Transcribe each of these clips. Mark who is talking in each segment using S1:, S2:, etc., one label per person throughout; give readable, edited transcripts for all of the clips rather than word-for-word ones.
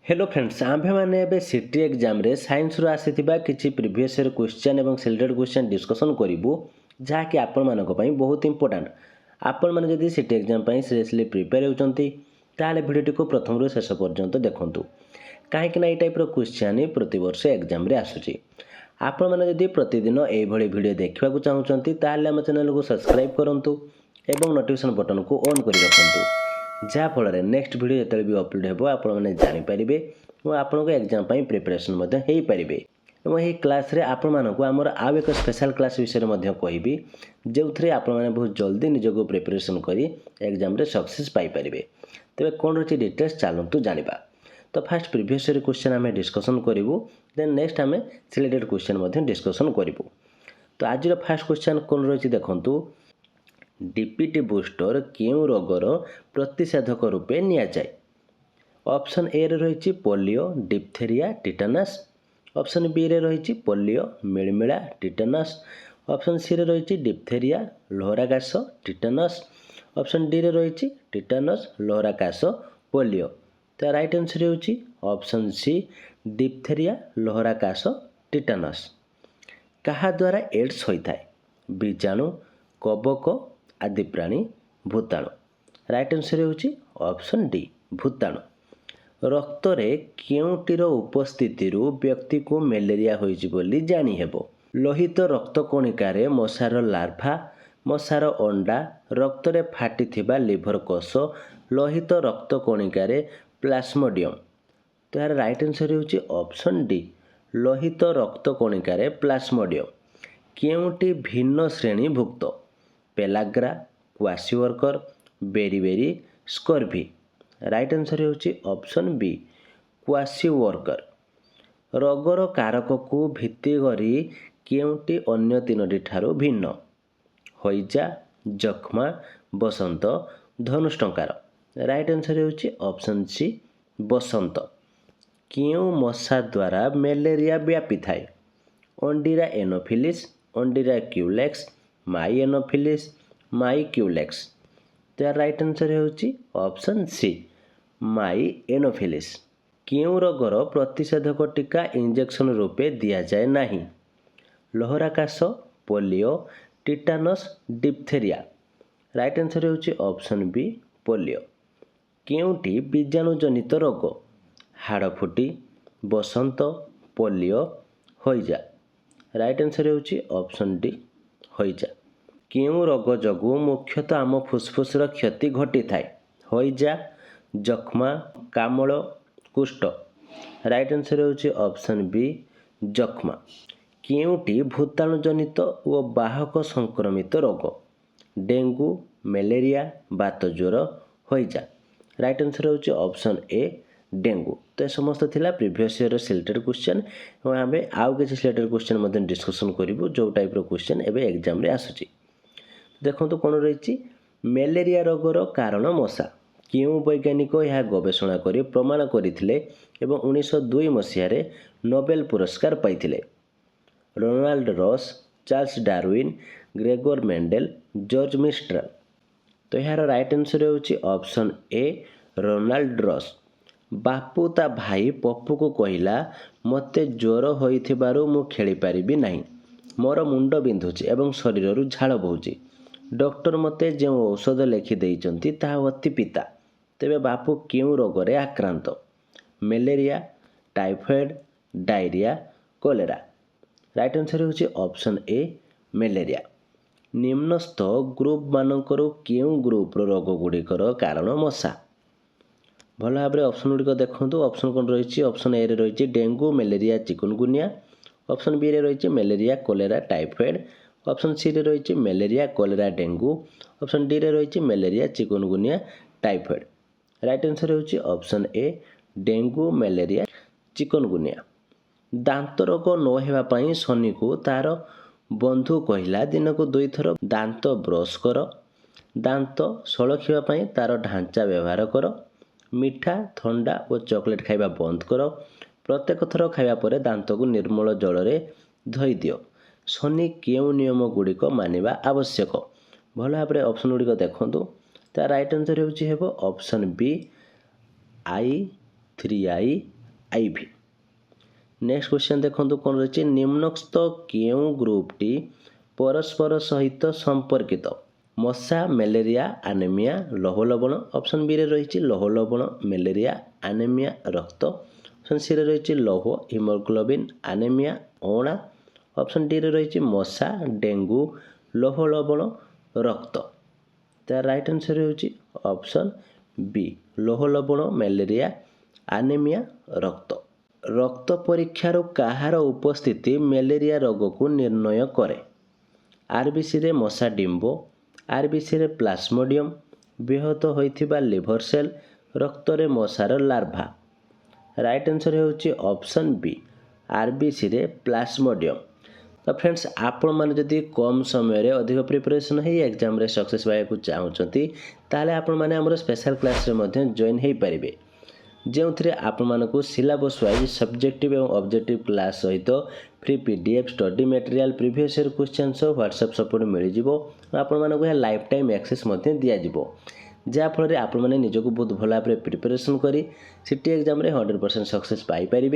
S1: Hello friends आम्भे मैंने एबे city exam रे साइंस रो आसीथिबा किछि प्रीवियस ईयर क्वेश्चन एवं सिलेक्टेड क्वेश्चन डिस्कशन करिवु जहाँकि आपण मानक पई बहुत इंपोर्टेंट। आपण माने जदि सिटी एग्जाम पई सीरियसली प्रिपेयर होउचंती ताले भिडियो को प्रथम रो शेष पर्यंत देखंतु काहेकि ना ए टाइप रो क्वेश्चन प्रति वर्ष एग्जाम रे आसुची। आपण माने जदि प्रतिदिन एई भଳି भिडियो देखिबा को चाहुचंती ताले हम चैनल को सब्सक्राइब करंतु एवं नोटिफिकेशन बटन को ऑन करि रखंतु जहाँफल नेक्स्ट वीडियो जो भी अपलोड हो आपने जानीपारे और आपको एग्जाम प्रिपरेशन हो पारे। और यही क्लास रे आपण मानक आमर आउ एक स्पेशल क्लास विषय में कहबी जो थे आपने बहुत जल्दी निजक प्रिपरेशन कर एग्जाम रे सक्सेस पाइपर। तेज कौन रही डिटेल्स चलतु जाना। तो फास्ट प्रीवियस ईयर क्वेश्चन आम डिस्कसन करूँ देन नेक्स्ट आम सिलेक्टेड क्वेश्चन डिस्कसन करूँ। तो आज फास्ट क्वेश्चन कौन रही देखूँ डीपीटी बूस्टर क्यों रोगर प्रतिषेधक रूपे नियाजाए। ऑप्शन ए रे रही polio diphtheria tetanus, option B रे रही पोलियो मिलमिला टिटानस, ऑप्शन सी रे रही डिप्थेरिया लोहराकाश टिटानस, ऑप्शन डी रे रही टिटानस लोहराकाश पोलियो। तो राइट आंसर होची ऑप्शन सी डिप्थेरिया लोहराकाश टिटानस। कहा द्वारा एड्स होता है बीजाणु कवक आदि प्राणी भूताणु। राइट आंसर होची ऑप्शन डी भूताणु। रक्त रे केउटीर उपस्थिति व्यक्ति को मलेरिया होइछि बोली जानी हेबो। लोहित रक्त कणिका रे मशार लार्भा मशार अंडा रक्त रे फाटी थिबा लिवर कोष लोहित रक्त कणिका रे प्लाज्मोडियम। तो यार राइट आंसर होची ऑप्शन डी लोहित रक्त कणिका रे प्लाज्मोडियम। केउटी भिन्न श्रेणी भुक्त pellagra kwashiorkor beriberi scurvy. Right answer होची ऑप्शन बी क्वासीवर्कर। रोगर कारक को भित्ति करी केउटी अन्य तीनोटी ठारू भिन्न हईजा जख्मा बसंत धनुष्टंकार। राइट आंसर होची ऑप्शन सी बसंत। क्यों मशा द्वारा मलेरिया व्यापी थाए। अंडीरा एनोफिलिस अंडीरा क्यूलेक्स माई एनोफिलिस माई क्यूलेक्स। तो यार राइट आंसर होची ऑप्शन सी माई एनोफिलिस। क्यों रोगर प्रतिषेधक टीका इंजेक्शन रूपे दिया जाए नहीं। लोहराकाश polio tetanus diphtheria. Right answer होची ऑप्शन बी पोलियो। क्योंटी बीजाणु जनित रोग हाड़फुटी बसंत पोलियो हईजा। राइट आंसर होची ऑप्शन डी हईजा। क्यों रोग जगु मुख्यतः आम फुसफुसर क्षति घटी थाए। हईजा जख्मा कामल कुष्ठ। राइट आंसर होची ऑप्शन बी जख्मा। क्योंटी भूताणु जनित व बाहक संक्रमित रोग डेंगू मलेरिया बात ज्वर हईजा। राइट आंसर होची ऑप्शन ए डेंगू। तो समस्त थिला प्रीवियस ईयर सिलेक्टेड क्वेश्चन और आम आउ किसी सिलेक्टेड क्वेश्चन डिस्कसन करूँ जो टाइप क्वेश्चन एवं एग्जाम रे आसुची। देखो कौन रही मलेरिया रोगर कारण मशा क्यों वैज्ञानिक यह गवेषणा कर प्रमाण करते 1902 मसीह नोबेल पुरस्कार पाइथिले। Ronald Ross Charles Darwin Gregor Mendel George Mistral. तो यार राइट आंसर होची option A Ronald Ross. Bapu ता भाई पप्पू को कहला मते ज्वर होइथिबारु मु खेली पारिबी नहीं मोर मुंड बिंधुची एवं शरीर झाड़ बोहुची डॉक्टर मते जो औषध लिखि देइचंती ताहा अति पिता। तेबे बापू क्यों रोगरे आक्रांत। Malaria typhoid diarrhoea cholera. Right answer होची ऑप्शन ए मलेरिया। निम्नस्थ ग्रुप मानकर क्यों ग्रुप रोग गुड़िकर कारण मशा। भल भाव में ऑप्शन गुड़िक देखो ऑप्शन कौन रही ऑप्शन ए रे रही dengue malaria chikungunya, option B रे रही malaria cholera typhoid, option C रे रही malaria cholera dengue, option D रे रही malaria chikungunya typhoid. Right answer होची option A dengue malaria chikungunya. दांत रोग न हेबा पई शनि को तार बंधु कहला दिन को 2 थर दांत ब्रश कर दांत सलखिबा पई तार ढांचा व्यवहार कर मीठा ठंडा और चॉकलेट खाइबा बंद कर प्रत्येक थर खाइबा परे दांत को निर्मल जल रे धोई दियो। शनि केउं नियम गुड़िक मानिबा आवश्यक। भल भाव में ऑप्शन गुड़िक देखंतु। ता राइट आंसर होची हेबो option B I 3IIV। Next question देखो कौन रही निम्नोक्त केउं ग्रुपटी परस्पर सहित संपर्कित मशा मलेरिया आनेमिया लौह लवण ऑप्शन बी रे रही लौह लवण मलेरिया आनेमिया रक्त ऑप्शन सी रे रही लौह हिमोग्लोबिन आनेमिया अणा ऑप्शन डी रे रही मशा डेंगू लौह लवण रक्त तार राइट आंसर होची ऑप्शन बी लौह लवण मलेरिया आनेमिया रक्त रक्त परीक्षार काहार उपस्थिति मलेरिया रोग को निर्णय करे आरबीसी रे मशा डिंबो आरबीसी रे प्लाज्मोडियम व्याहत होइथिबा लिवर सेल रक्त रे मशार लार्भा राइट आंसर होची ऑप्शन बी आरबीसी रे प्लाज्मोडियम। तो फ्रेंड्स आपण माने जदि कम समय रे अधिक प्रिपरेशन है एग्जाम रे सक्सेस पाइबा को चाहउचंती ताले आपण माने हमर स्पेशल क्लास रे मध्ये जॉइन हेई परिबे जो थे आपण सिलेबस वाइज सब्जेक्टिव और ऑब्जेक्टिव क्लास सहित free PDF study material previous year question सब व्हाट्सएप सपोर्ट मिल जाव आपण लाइफ टाइम एक्सेस दि जाव जहाँफल आपण मैंने निजक बहुत भल भाव प्रिपेरेसन करी सीटी एग्जाम रे 100% सक्सेस पाइपर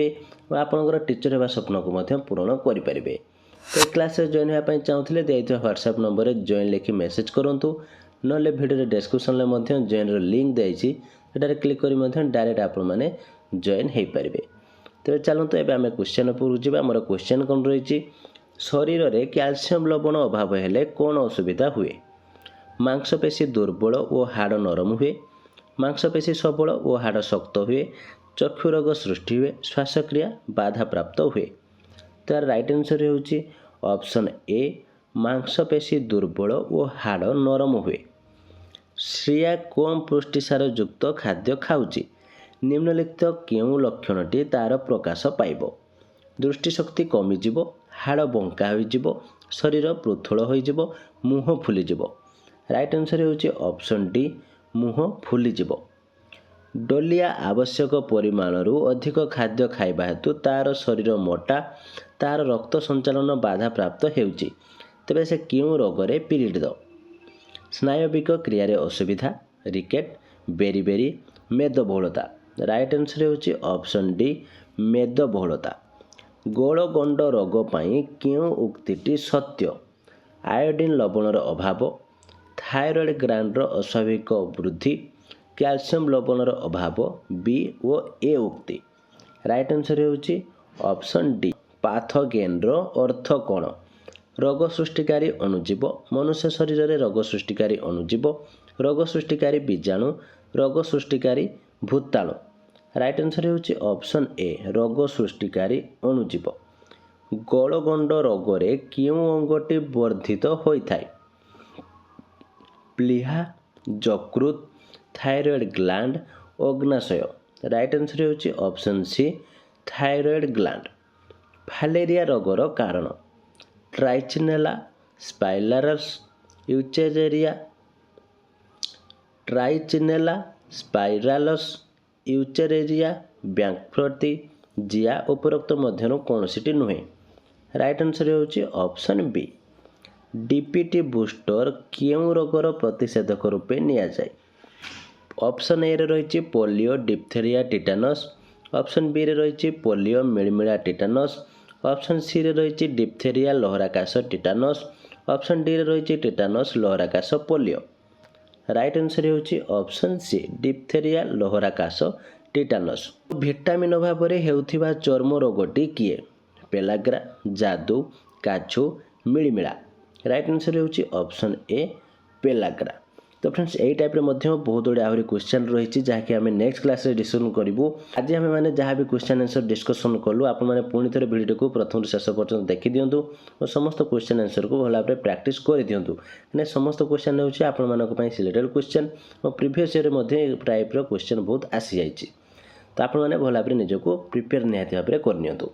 S1: और आपंकर टीचर होगा स्वप्न को पूरण करेंगे। तो क्लास जॉइन होगापी चाहूँगे दिखाई व्हाट्सएप नंबर जॉइन लिखि मेसेज करूँ ना भिडियो डिस्क्रिप्शन में जॉइन लिंक देती सेटारे क्लिक करी डायरेक्ट आपण मैंने जॉइन हो पारे। तो चलते एवं आम क्वेश्चन उपरकू जावा मोर क्वेश्चन कौन रही शरीर में कैल्शियम लवण अभाव हेले कौन असुविधा हुए मांसपेशी दुर्बल और हाड़ नरम हुए मांसपेशी सबल और हाड़ शक्त हुए चक्षु रोग सृष्टि हुए श्वासक्रिया बाधा प्राप्त हुए। तार राइट आंसर होची ऑप्शन ए मांसपेशी दुर्बल और हाड़ नरम हुए। श्रेया कम पुष्टिसार युक्त खाद्य खाऊची निम्नलिखित केउं लक्षणटी तार प्रकाश पाइब दृष्टिशक्ति कमिजिब हाड़ बंका होइजिब शरीर पृथुल होइजिब मुह फुलिजिब राइट आंसर होची ऑप्शन डी मुह फुलिजिब। डलिया आवश्यक परिमाणरू अधिक खाद्य खाइबा हेतु तार शरीर मोटा तार रक्त संचालन बाधा प्राप्त हेउची तेबे से केउं रोगरे पीड़ित स्नायविक क्रिया असुविधा रिकेट बेरीबेरी मेदबहुलता राइट आंसर होची ऑप्शन डी मेदबहुलता। गोलगंड रोग पाई क्यों उक्तिटी सत्य आयोडीन लवणर अभाव थायरॉइड ग्लैंडर अस्वाभाविक वृद्धि कैल्शियम लवणर अभाव बी ओ ए उक्ति राइट आंसर होची ऑप्शन डी पाथोगेनर अर्थ कौन रोग सृष्टिकारी अणुजीव मनुष्य शरीर में रोग सृष्टिकारी अणुजीव रोग सृष्टिकारी बीजाणु रोग सृष्टिकारी भूताणु राइट आंसर होची ऑप्शन ए रोग सृष्टिकारी अणुजीव। गोलगंड रोगरे क्यों अंगटी वर्धित होता है प्लीहा यकृत थायरॉइड ग्लैंड अग्नाशय राइट आंसर होची ऑप्शन सी थायरॉइड ग्लैंड। फालेरिया रोगर कारण ट्राइचिनेला स्पाइरालस यूचेरिया ट्राइचिनेला स्पाइरालस यूचेरिया बैंकफ्रति जिया उपरोक्त मध्यनु कौनसीटी नुहे राइट आंसर होची ऑप्शन बी डीपीटी बूस्टर क्यों रोगर प्रतिषेधक रूपे निया जाए ऑप्शन ए रे रही polio diphtheria tetanus option B रे रही पोलियो मिलमिला टिटानस ऑप्शन सी रे रही डिप्थेरिया लहराकाश टिटानस ऑप्शन डी रे रही टिटानस लहराकाश पोलियो राइट आंसर होची ऑप्शन सी डिप्थेरिया लहराकाश टिटानस। विटामिन अभाव हेउथिबा चर्म रोगटी किए पेलाग्रा जादू काछु मिलमिला राइट आंसर होची ऑप्शन ए पेलाग्रा। तो फ्रेंड्स यही टाइप बहुत गुड़े आहरी क्वेश्चन रही जहाँकि आम नेक्स्ट क्लास डिस्कसन करूँ। आज आम मैंने जहाँ भी क्वेश्चन आंसर डिस्कसन कलु आपने पुणी थे भिडियो को प्रथम शेष पर्यटन देखी दिंतु और समस्त क्वेश्चन आंसर को भल भाव प्रैक्टिस कर दिंतु मैंने समस्त क्वेश्चन होगी सिलेक्टेड क्वेश्चन और प्रीवियस ईयर टाइप क्वेश्चन बहुत आसी जाइए तो आपने भल भाव निजको प्रिपेयर निहाती भाव करनियंतु।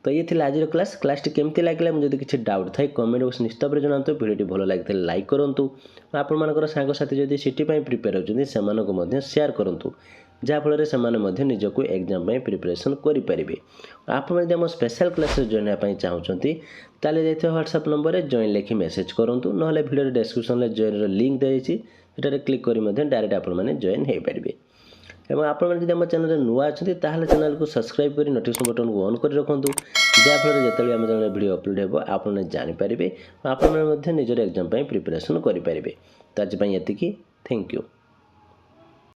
S1: तो ये थी आज क्लास केमती लगे मुझे किसी डाउट थाए कमेंट बॉक्स निश्चित भाव जनातु भिडियो भल लगी लाइक करूँ आपर सांगसाथी जदि सीटी प्रिपेयर होती से शेयर करूँ जहाँफल से निजक एग्जाम प्रिपेरेसन करेंगे। आप स्पेशल क्लास जॉइन होगापी चाहूँगी ताले व्हाट्सएप नंबर जॉइन लिखि मेसेज करूँ ना भिडियो डिस्क्रिप्शन में जॉइन लिंक देती क्लिक कर डायरेक्ट आप जॉइन हो पारे। ଏବଂ ଆପଣମାନେ ଯଦି ଆମ ଚ୍ୟାନେଲରେ ନୂଆ ଅଛନ୍ତି ତାହେଲେ ଚ୍ୟାନେଲକୁ ସବସ୍କ୍ରାଇବ୍ କରି ନୋଟିଫିକେସନ୍ ବଟନକୁ ଅନ୍ କରି ରଖନ୍ତୁ, ଯାହାଫଳରେ ଯେତେବେଳେ ଆମ ଚ୍ୟାନେଲରେ ଭିଡ଼ିଓ ଅପଲୋଡ଼ ହେବ ଆପଣମାନେ ଜାଣିପାରିବେ, ଆପଣମାନେ ମଧ୍ୟ ନିଜର ଏକ୍ଜାମ୍ ପାଇଁ ପ୍ରିପାରେସନ୍ କରିପାରିବେ। ତ ଆଜି ପାଇଁ ଏତିକି। Thank you.